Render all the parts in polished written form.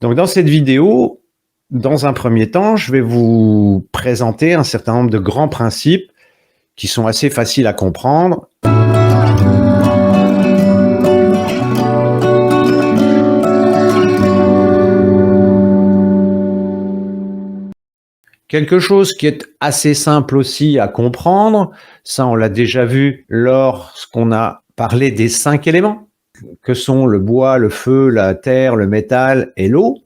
Donc dans cette vidéo, dans un premier temps, je vais vous présenter un certain nombre de grands principes qui sont assez faciles à comprendre. Quelque chose qui est assez simple aussi à comprendre, ça on l'a déjà vu lorsqu'on a parlé des 5 éléments, que sont le bois, le feu, la terre, le métal et l'eau.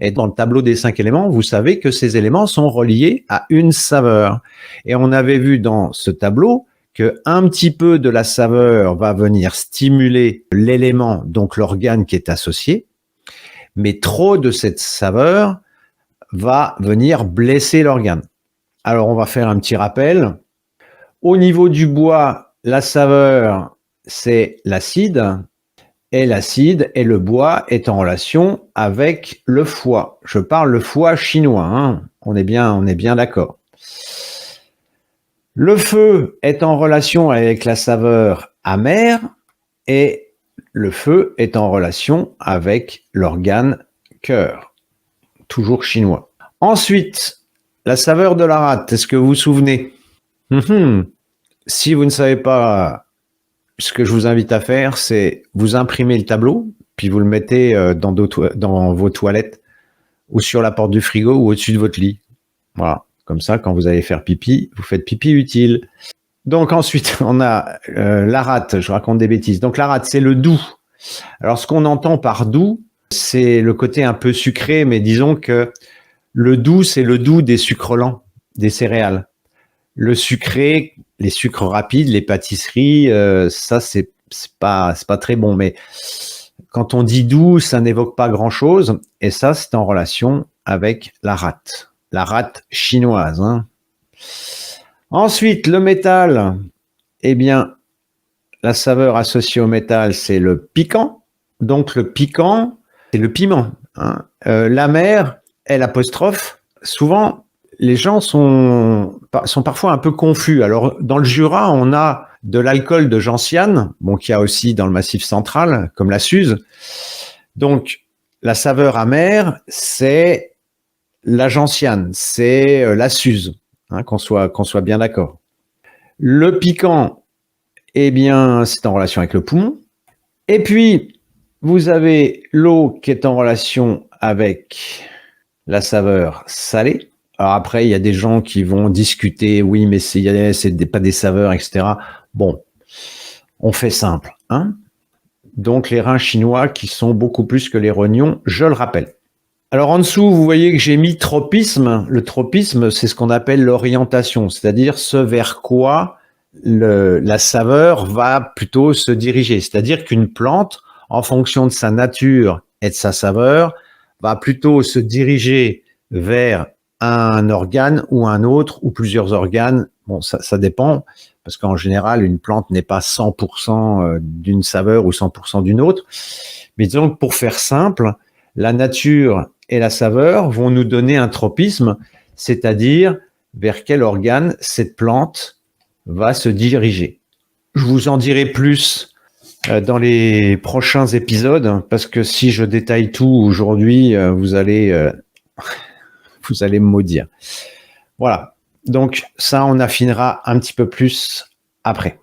Et dans le tableau des 5 éléments, vous savez que ces éléments sont reliés à une saveur. Et on avait vu dans ce tableau que un petit peu de la saveur va venir stimuler l'élément, donc l'organe qui est associé, mais trop de cette saveur va venir blesser l'organe. Alors on va faire un petit rappel. Au niveau du bois, la saveur, c'est l'acide. Et l'acide et le bois est en relation avec le foie. Je parle le foie chinois, hein. On est bien d'accord. Le feu est en relation avec la saveur amère et le feu est en relation avec l'organe cœur, toujours chinois. Ensuite, la saveur de la rate, est-ce que vous vous souvenez? Si vous ne savez pas, ce que je vous invite à faire, c'est vous imprimer le tableau, puis vous le mettez dans vos toilettes ou sur la porte du frigo ou au-dessus de votre lit. Voilà, comme ça, quand vous allez faire pipi, vous faites pipi utile. Donc ensuite, on a la rate, je raconte des bêtises. Donc la rate, c'est le doux. Alors ce qu'on entend par doux, c'est le côté un peu sucré, mais disons que le doux, c'est le doux des sucres lents, des céréales. Le sucré, les sucres rapides, les pâtisseries, ça c'est pas très bon. Mais quand on dit doux, ça n'évoque pas grand-chose. Et ça, c'est en relation avec la rate chinoise. Hein. Ensuite, le métal. Eh bien, la saveur associée au métal, c'est le piquant. Donc le piquant, c'est le piment. Hein. L'amer est l'apostrophe. Souvent, les gens sont parfois un peu confus. Alors, dans le Jura, on a de l'alcool de gentiane, bon, qu'il y a aussi dans le Massif central, comme la Suze. Donc, la saveur amère, c'est la gentiane, c'est la Suze, hein, qu'on soit bien d'accord. Le piquant, eh bien, c'est en relation avec le poumon. Et puis, vous avez l'eau qui est en relation avec la saveur salée. Alors après, il y a des gens qui vont discuter, oui, mais c'est pas des saveurs, etc. Bon, on fait simple, hein. Donc les reins chinois qui sont beaucoup plus que les rognons, je le rappelle. Alors en dessous, vous voyez que j'ai mis tropisme. Le tropisme, c'est ce qu'on appelle l'orientation, c'est-à-dire ce vers quoi la saveur va plutôt se diriger. C'est-à-dire qu'une plante, en fonction de sa nature et de sa saveur, va plutôt se diriger vers un organe ou un autre ou plusieurs organes. Bon, ça dépend, parce qu'en général, une plante n'est pas 100% d'une saveur ou 100% d'une autre. Mais disons que pour faire simple, la nature et la saveur vont nous donner un tropisme, c'est-à-dire vers quel organe cette plante va se diriger. Je vous en dirai plus dans les prochains épisodes, parce que si je détaille tout aujourd'hui, vous allez me maudire. Voilà. Donc ça, on affinera un petit peu plus après.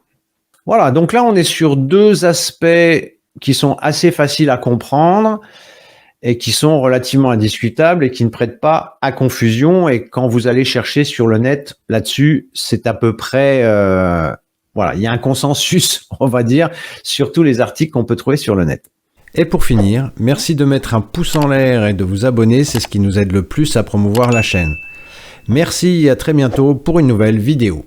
Voilà. Donc là, on est sur deux aspects qui sont assez faciles à comprendre et qui sont relativement indiscutables et qui ne prêtent pas à confusion. Et quand vous allez chercher sur le net là-dessus, c'est à peu près... voilà, il y a un consensus, on va dire, sur tous les articles qu'on peut trouver sur le net. Et pour finir, merci de mettre un pouce en l'air et de vous abonner, c'est ce qui nous aide le plus à promouvoir la chaîne. Merci et à très bientôt pour une nouvelle vidéo.